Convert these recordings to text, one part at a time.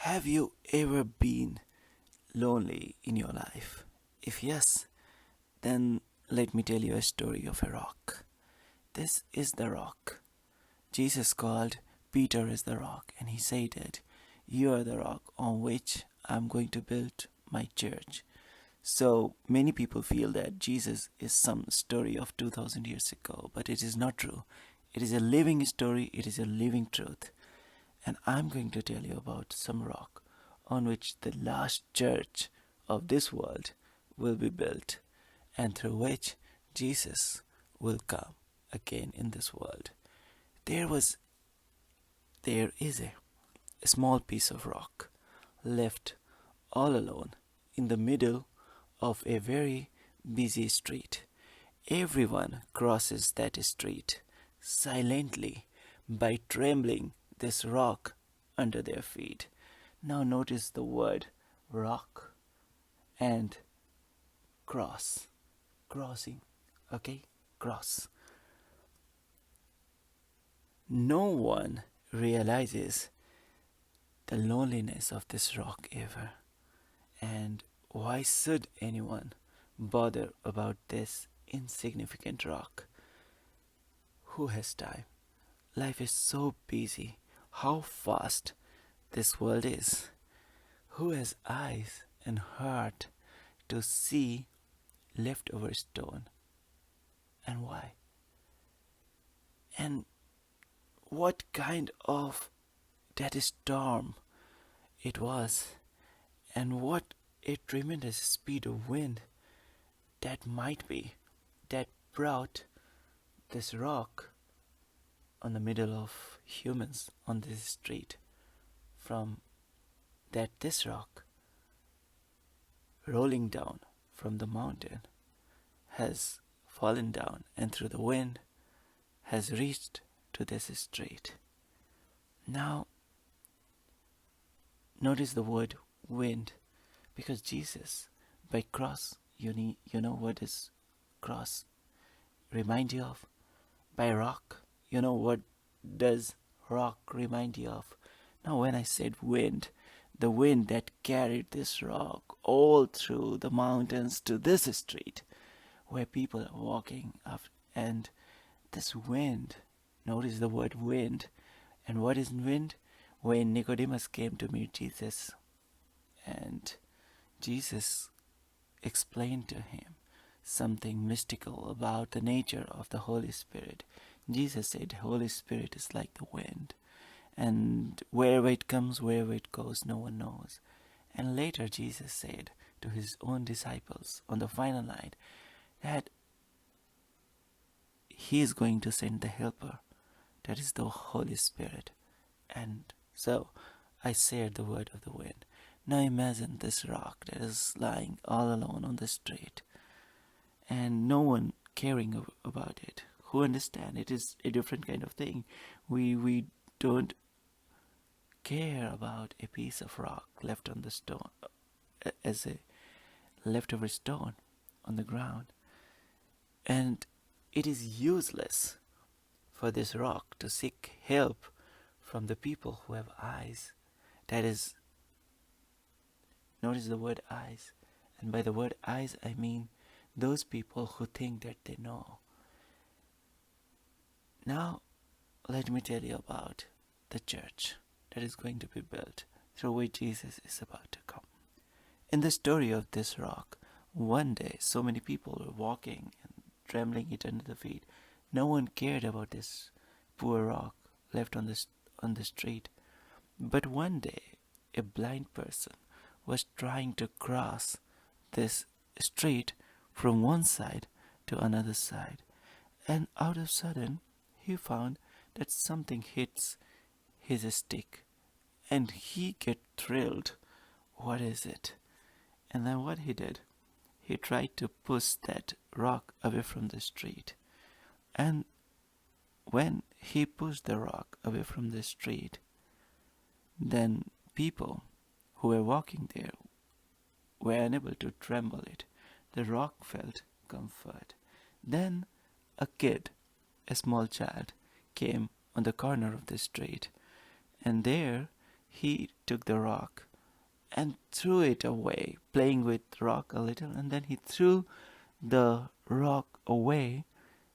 Have you ever been lonely in your life? If yes, then let me tell you a story of a rock. This is the rock. Jesus called Peter as the rock, and he said that you are the rock on which I'm going to build my church. So many people feel that Jesus is some story of 2000 years ago, but it is not true. It is a living story, it is a living truth. And I'm going to tell you about some rock on which the last church of this world will be built, and through which Jesus will come again in this world. There was there is a small piece of rock left all alone in the middle of a very busy street. Everyone crosses that street silently by trembling this rock under their feet. Now notice the word rock and cross. Crossing. Okay? Cross. No one realizes the loneliness of this rock ever. And why should anyone bother about this insignificant rock? Who has time? Life is so busy. How fast this world is. Who has eyes and heart to see leftover stone? And why? And what kind of that storm it was, and what a tremendous speed of wind that might be that brought this rock on the middle of humans on this street, from that this rock rolling down from the mountain has fallen down and through the wind has reached to this street. Now notice the word wind, because Jesus, by cross, you know what is cross remind you of? By rock, you know what does rock remind you of? Now when I said wind, the wind that carried this rock all through the mountains to this street where people are walking up, and this wind, notice the word wind. And what is wind? When Nicodemus came to meet Jesus, and Jesus explained to him something mystical about the nature of the Holy Spirit. Jesus said, Holy Spirit is like the wind, and wherever it comes, wherever it goes, no one knows. And later Jesus said to his own disciples on the final night that he is going to send the helper, that is the Holy Spirit. And so I shared the word of the wind. Now imagine this rock that is lying all alone on the street, and no one caring about it. Who understand it is a different kind of thing. We don't care about a piece of rock left on the stone as a leftover stone on the ground, and it is useless for this rock to seek help from the people who have eyes. That is, notice the word eyes, and by the word eyes I mean those people who think that they know. Now let me tell you about the church that is going to be built, through which Jesus is about to come. In the story of this rock, one day so many people were walking and trembling it under the feet. No one cared about this poor rock left on the street. But one day a blind person was trying to cross this street from one side to another side, and out of sudden he found that something hits his stick, and he get thrilled. What is it? And then what he did, he tried to push that rock away from the street. And when he pushed the rock away from the street, then people who were walking there were unable to tremble it. The rock felt comfort. Then a kid, a small child, came on the corner of the street, and there he took the rock and threw it away, playing with the rock a little, and then he threw the rock away,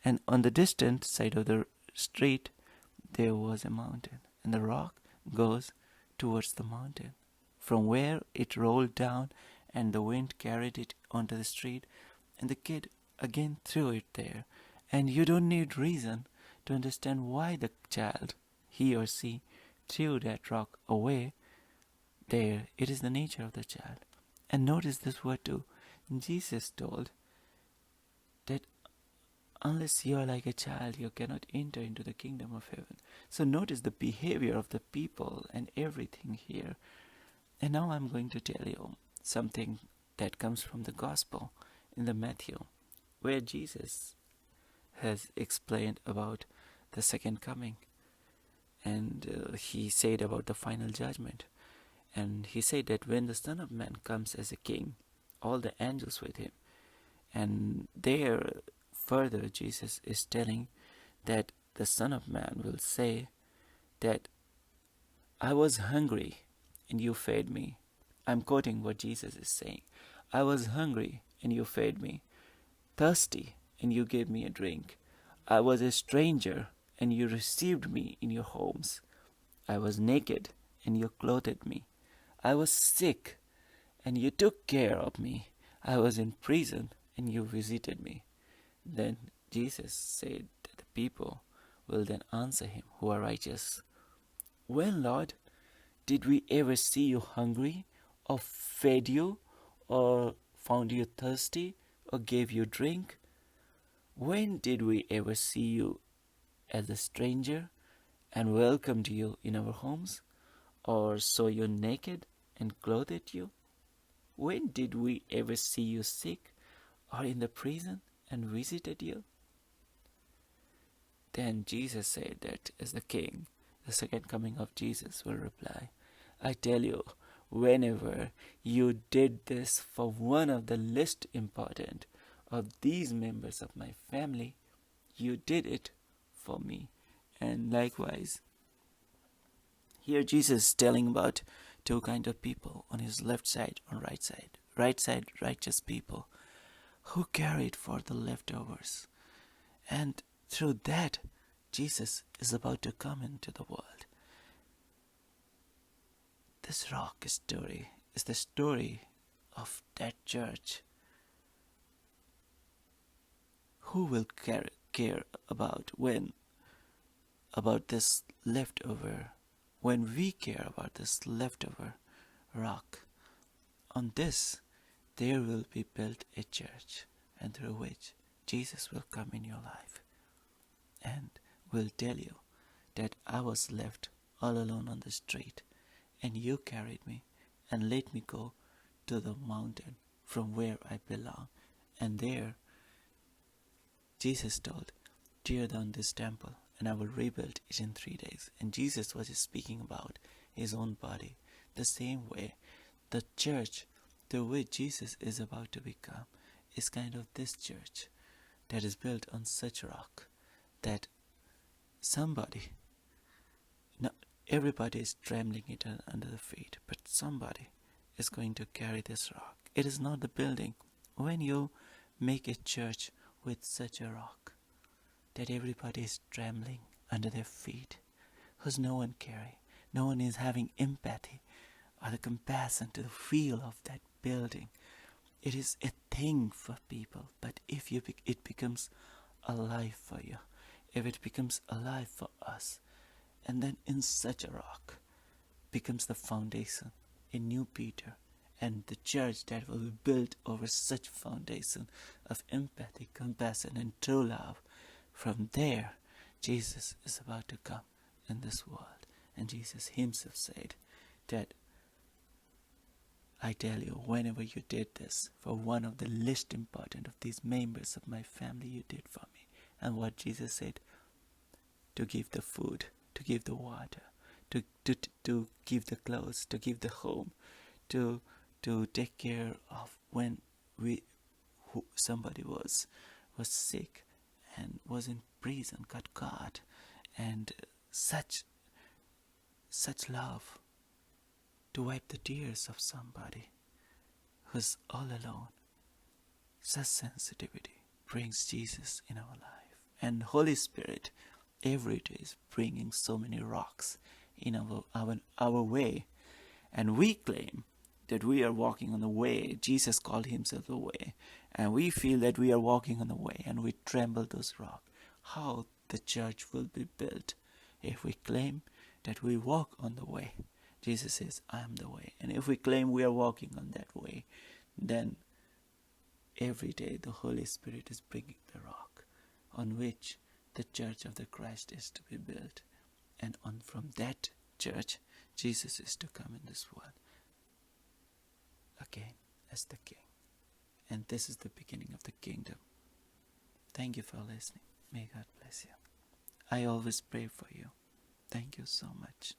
and on the distant side of the street there was a mountain, and the rock goes towards the mountain. From where it rolled down, and the wind carried it onto the street, and the kid again threw it there. And you don't need reason to understand why the child, he or she, threw that rock away there. It is the nature of the child. And notice this word too. Jesus told that unless you are like a child, you cannot enter into the kingdom of heaven. So notice the behavior of the people and everything here. And now I'm going to tell you something that comes from the gospel in the Matthew, where Jesus has explained about the second coming. And he said about the final judgment. And he said that when the Son of Man comes as a king, all the angels with him. And there further Jesus is telling that the Son of Man will say that I was hungry and you fed me. I'm quoting what Jesus is saying. I was hungry and you fed me. Thirsty and you gave me a drink. I was a stranger and you received me in your homes. I was naked and you clothed me. I was sick and you took care of me. I was in prison and you visited me. Then Jesus said that the people will then answer him who are righteous. When, Lord, did we ever see you hungry, or fed you, or found you thirsty, or gave you drink? When did we ever see you as a stranger and welcomed you in our homes, or saw you naked and clothed you? When did we ever see you sick or in the prison and visited you? Then Jesus said that as the king, the second coming of Jesus will reply, I tell you, whenever you did this for one of the least important of these members of my family, you did it for me. And likewise, here Jesus is telling about two kinds of people on his left side and right side. Right side, righteous people who cared for the leftovers. And through that, Jesus is about to come into the world. This rock story is the story of that church who will care about this leftover, when we care about this leftover rock. On this, there will be built a church, and through which Jesus will come in your life and will tell you that I was left all alone on the street, and you carried me and let me go to the mountain from where I belong. And there, Jesus told, tear down this temple and I will rebuild it in 3 days. And Jesus was speaking about his own body. The same way, the church through which Jesus is about to become is kind of this church that is built on such rock that not everybody is trembling it under the feet, but somebody is going to carry this rock. It is not the building. When you make a church with such a rock that everybody is trembling under their feet, because no one is having empathy or the compassion to the feel of that building. It is a thing for people, but if it becomes alive for you, if it becomes alive for us, and then in such a rock becomes the foundation, a new Peter, and the church that will be built over such foundation of empathy, compassion, and true love. From there, Jesus is about to come in this world. And Jesus himself said that, I tell you, whenever you did this for one of the least important of these members of my family, you did for me. And what Jesus said, to give the food, to give the water, to give the clothes, to give the home, to take care of when somebody was sick and was in prison, got caught, and such love to wipe the tears of somebody who's all alone. Such sensitivity brings Jesus in our life. And Holy Spirit every day is bringing so many rocks in our way. And we claim that we are walking on the way. Jesus called himself the way. And we feel that we are walking on the way and we tremble those rocks. How the church will be built if we claim that we walk on the way. Jesus says, I am the way. And if we claim we are walking on that way, then every day the Holy Spirit is bringing the rock on which the church of the Christ is to be built. And from that church, Jesus is to come in this world again as the King. And this is the beginning of the kingdom. Thank you for listening. May God bless you. I always pray for you. Thank you so much.